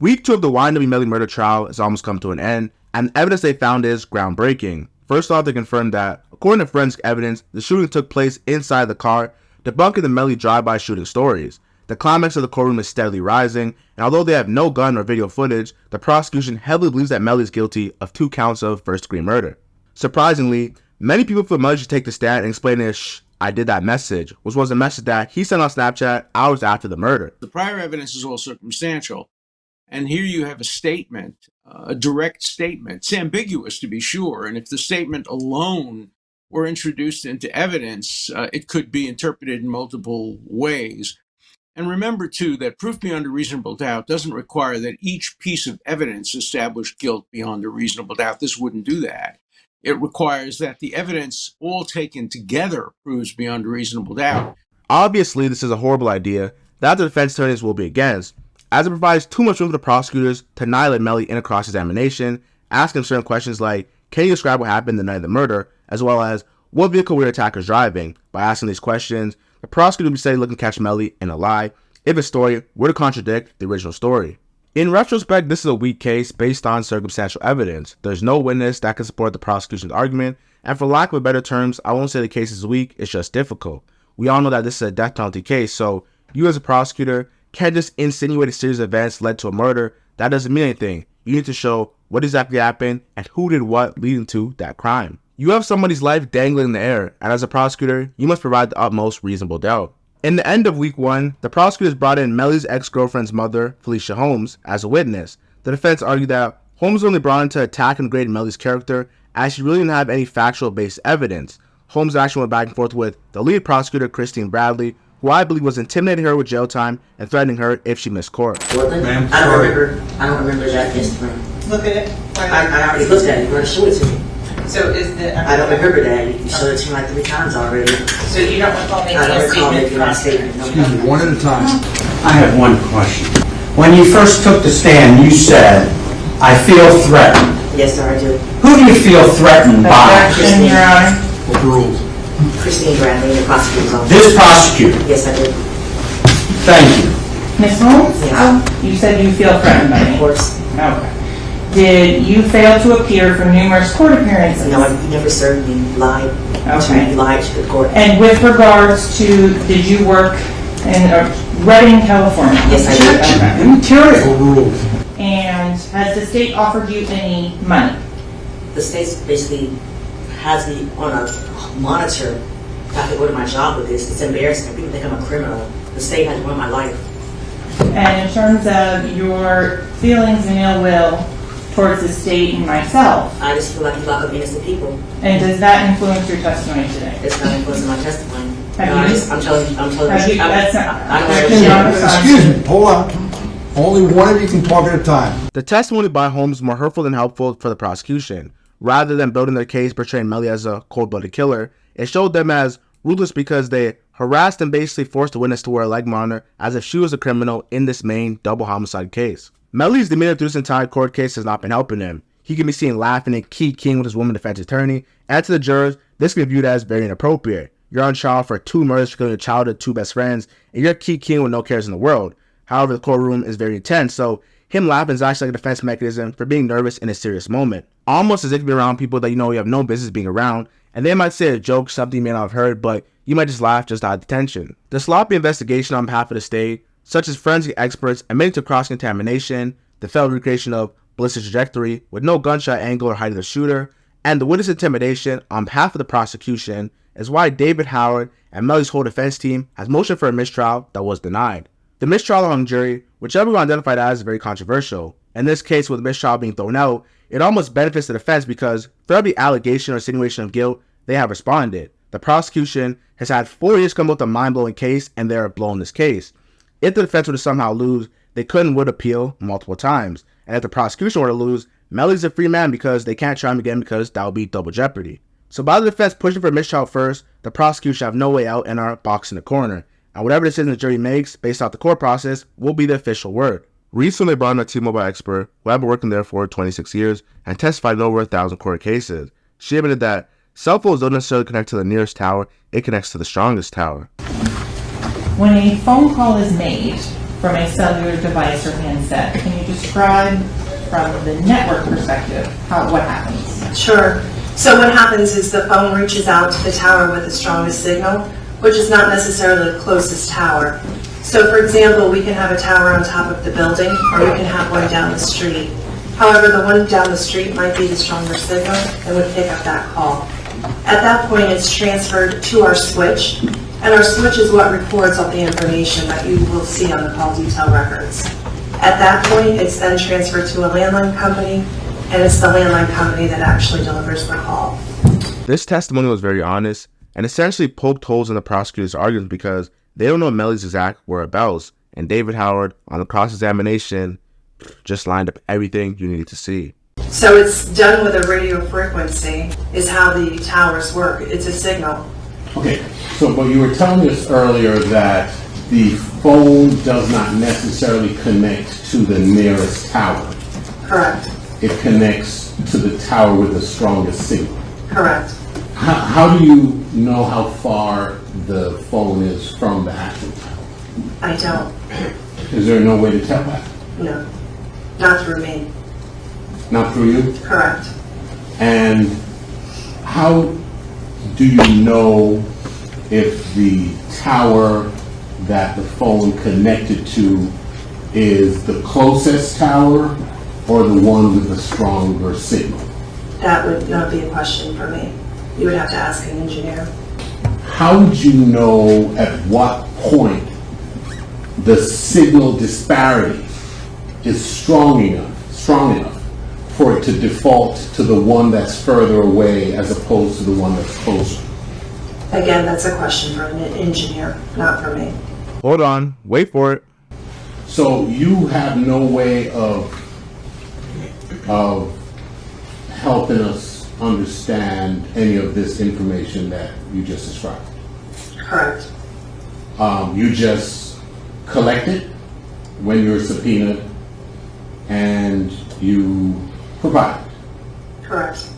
Week 2 of the YNW Melly murder trial has almost come to an end, and the evidence they found is groundbreaking. First off, they confirmed that, according to forensic evidence, the shooting took place inside the car, debunking the Melly drive-by shooting stories. The climax of the courtroom is steadily rising, and although they have no gun or video footage, the prosecution heavily believes that Melly is guilty of 2 counts of first-degree murder. Surprisingly, many people feel Melly should take the stand and explain his "shh, I did that" message, which was a message that he sent on Snapchat hours after the murder. The prior evidence is all circumstantial, and here you have a statement, a direct statement. It's ambiguous, to be sure, and if the statement alone were introduced into evidence, it could be interpreted in multiple ways. And remember, too, that proof beyond a reasonable doubt doesn't require that each piece of evidence establish guilt beyond a reasonable doubt. This wouldn't do that. It requires that the evidence all taken together proves beyond a reasonable doubt. Obviously, this is a horrible idea that the defense attorneys will be against, as it provides too much room for the prosecutors to annihilate Melly in a cross-examination, asking certain questions like, can you describe what happened the night of the murder, as well as, what vehicle were the attackers driving? By asking these questions, the prosecutor will be steady looking to catch Melly in a lie if his story were to contradict the original story. In retrospect, this is a weak case based on circumstantial evidence. There's no witness that can support the prosecution's argument, and for lack of better terms, I won't say the case is weak, it's just difficult. We all know that this is a death penalty case, so you as a prosecutor can't just insinuate a series of events led to a murder. That doesn't mean anything. You need to show what exactly happened and who did what leading to that crime. You have somebody's life dangling in the air, and as a prosecutor, you must provide the utmost reasonable doubt. In the end of week 1, the prosecutors brought in Melly's ex-girlfriend's mother, Felicia Holmes, as a witness. The defense argued that Holmes only brought in to attack and degrade Melly's character, as she really didn't have any factual-based evidence. Holmes actually went back and forth with the lead prosecutor, Christine Bradley, who I believe was intimidating her with jail time and threatening her if she missed court. Ma'am, I don't remember that Instagram. Look at it. I already looked at it. You're going to show it to me. So is the... I don't remember that. You showed it to me like 3 times already. So you don't recall making I don't a recall making that statement? statement. Excuse me, one at a time. I have one question. When you first took the stand, you said, I feel threatened. Yes, sir, I do. Who do you feel threatened by? Objection, Your Honor. What the rules? Christine Bradley, the prosecutor's office. This prosecutor. Yes, I do. Thank you. Ms. Holmes? Yes. You said you feel threatened by Of me. course. Okay. Did you fail to appear for numerous court appearances? No, you never served me. You lied. Okay. You lied to the court. And with regards to, did you work in Redding, California? Yes, I did. Okay. Material. What rules? And has the state offered you any money? The state basically has me on a monitor. I have to go to my job with this. It's embarrassing. People think I'm a criminal. The state has run my life. And in terms of your feelings and ill will towards the state and myself, I just feel like you lock up innocent people. and does that influence your testimony today? It's not influencing my testimony. Have No, you- I'm telling you. Have you- that's not- I don't Objection, understand. Your Honor. Excuse me, hold on. Only one of you can talk at a time. The testimony by Holmes was more hurtful than helpful for the prosecution. Rather than building their case portraying Melly as a cold-blooded killer, it showed them as ruthless because they harassed and basically forced the witness to wear a leg monitor as if she was a criminal in this main double homicide case. Melly's demeanor through this entire court case has not been helping him. He can be seen laughing and keying with his woman defense attorney, and to the jurors, this can be viewed as very inappropriate. You're on trial for 2 murders for killing your childhood 2 best friends, and you're keying with no cares in the world. However, the courtroom is very intense, so him laughing is actually like a defense mechanism for being nervous in a serious moment. Almost as if you're around people that you know you have no business being around, and they might say a joke, something you may not have heard, but you might just laugh just to hide the tension. The sloppy investigation on behalf of the state, such as forensic experts admitting to cross-contamination, the failed recreation of ballistic trajectory with no gunshot angle or height of the shooter, and the witness intimidation on behalf of the prosecution is why David Howard and Melly's whole defense team has motioned for a mistrial that was denied. The mistrial hung jury, which everyone identified as very controversial. In this case, with the mistrial being thrown out, it almost benefits the defense because for every allegation or insinuation of guilt, they have responded. The prosecution has had 4 years to come up with a mind-blowing case, and they're blowing this case. If the defense were to somehow lose, they could and would appeal multiple times. And if the prosecution were to lose, Melly's a free man because they can't try him again because that would be double jeopardy. So by the defense pushing for a mistrial first, the prosecution have no way out and are boxed in the corner. And whatever decision the jury makes based off the court process will be the official word. Recently, they brought in a T-Mobile expert who had been working there for 26 years and testified in over 1,000 court cases. She admitted that cell phones don't necessarily connect to the nearest tower, it connects to the strongest tower. When a phone call is made from a cellular device or handset, can you describe from the network perspective what happens? Sure. So what happens is the phone reaches out to the tower with the strongest signal, which is not necessarily the closest tower. So for example, we can have a tower on top of the building, or we can have one down the street. However, the one down the street might be the stronger signal and would pick up that call. At that point, it's transferred to our switch, and our switch is what records all the information that you will see on the call detail records. At that point, it's then transferred to a landline company, and it's the landline company that actually delivers the call. This testimony was very honest and essentially poked holes in the prosecutor's arguments because they don't know Melly's exact whereabouts, and David Howard, on the cross-examination, just lined up everything you needed to see. So it's done with a radio frequency, is how the towers work. It's a signal. Okay, but you were telling us earlier that the phone does not necessarily connect to the nearest tower. Correct. It connects to the tower with the strongest signal. Correct. How do you know how far the phone is from the actual tower? I don't. Is there no way to tell that? No. Not through me. Not through you? Correct. And how do you know if the tower that the phone connected to is the closest tower or the one with the stronger signal? That would not be a question for me. You would have to ask an engineer. How would you know at what point the signal disparity is strong enough for it to default to the one that's further away as opposed to the one that's closer? Again, that's a question for an engineer, not for me. Hold on, wait for it. So you have no way of helping us understand any of this information that you just described? Correct. You just collect it when you're subpoenaed and you provide it. Correct.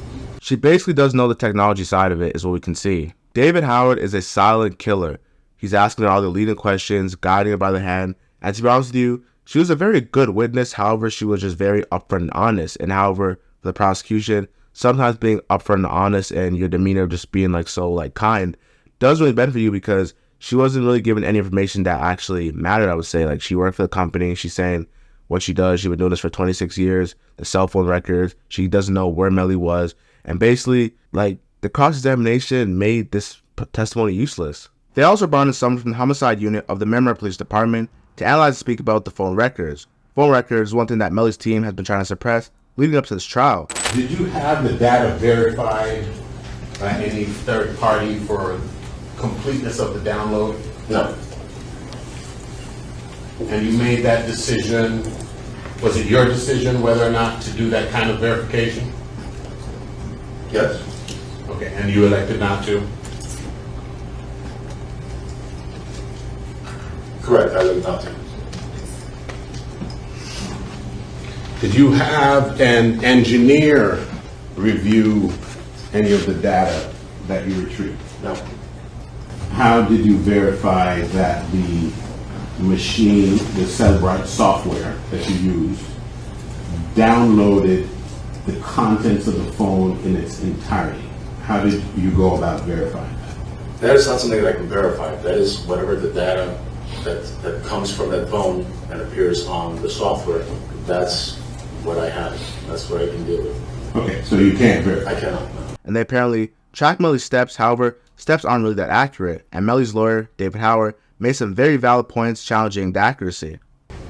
She basically doesn't know the technology side of it, is what we can see. David Howard is a silent killer. He's asking her all the leading questions, guiding her by the hand, and to be honest with you, she was a very good witness. However, she was just very upfront and honest. And however, for the prosecution, sometimes being upfront and honest and your demeanor just being so kind does really benefit you, because she wasn't really given any information that actually mattered. I would say, she worked for the company. She's saying what she does. She's been doing this for 26 years. The cell phone records. She doesn't know where Melly was. And basically, the cross-examination made this testimony useless. They also brought in someone from the homicide unit of the Memorial Police Department to analyze and speak about the phone records. Phone records is one thing that Melly's team has been trying to suppress leading up to this trial. Did you have the data verified by any third party for completeness of the download? No. And you made that decision, was it your decision whether or not to do that kind of verification? Yes. Okay, and you elected not to? Correct, I live not to. Did you have an engineer review any of the data that you retrieved? No. How did you verify that the machine, the Cellbrite software that you used, downloaded the contents of the phone in its entirety? How did you go about verifying that? That is not something that I can verify. That is whatever the data that comes from that phone and appears on the software. That's what I have. That's what I can deal with. Okay, so you can't verify. I cannot, no. And they apparently tracked Melly's steps. However, steps aren't really that accurate. And Melly's lawyer, David Howard, made some very valid points challenging the accuracy.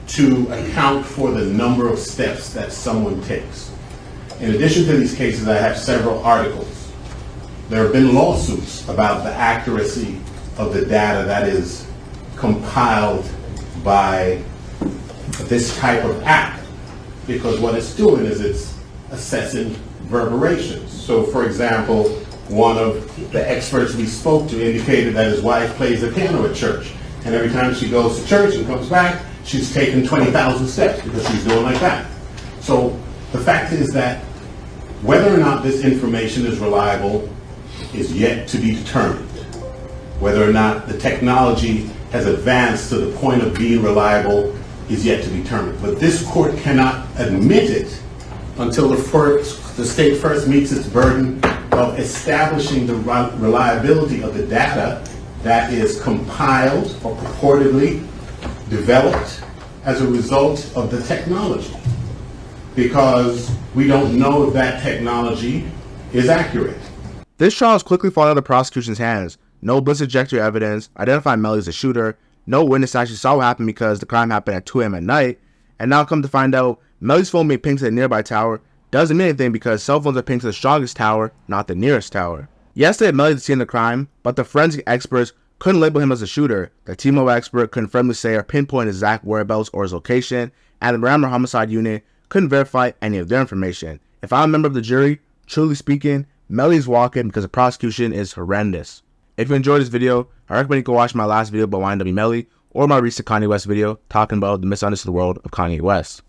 To account for the number of steps that someone takes. In addition to these cases, I have several articles. There have been lawsuits about the accuracy of the data that is compiled by this type of app, because what it's doing is it's assessing reverberations. So, for example, one of the experts we spoke to indicated that his wife plays the piano at church, and every time she goes to church and comes back, she's taken 20,000 steps because she's doing like that. So the fact is that whether or not this information is reliable is yet to be determined. Whether or not the technology has advanced to the point of being reliable is yet to be determined. But this court cannot admit it until the state first meets its burden of establishing the reliability of the data that is compiled or purportedly developed as a result of the technology. Because we don't know if that technology is accurate. This trial is quickly falling out of the prosecution's hands. No ballistic trajectory evidence identifying Melly as the shooter. No witness actually saw what happened because the crime happened at 2 a.m. at night. And now come to find out, Melly's phone being pinged to the nearby tower doesn't mean anything because cell phones are pinged to the strongest tower, not the nearest tower. Yes, they had Melly at the scene of the crime, but the forensic experts couldn't label him as a shooter. The TMO expert couldn't firmly say or pinpoint his exact whereabouts or his location, and the Rammer Homicide Unit couldn't verify any of their information. If I'm a member of the jury, truly speaking, Melly's walking because the prosecution is horrendous. If you enjoyed this video, I recommend you go watch my last video about YNW Melly or my recent Kanye West video talking about the misunderstood world of Kanye West.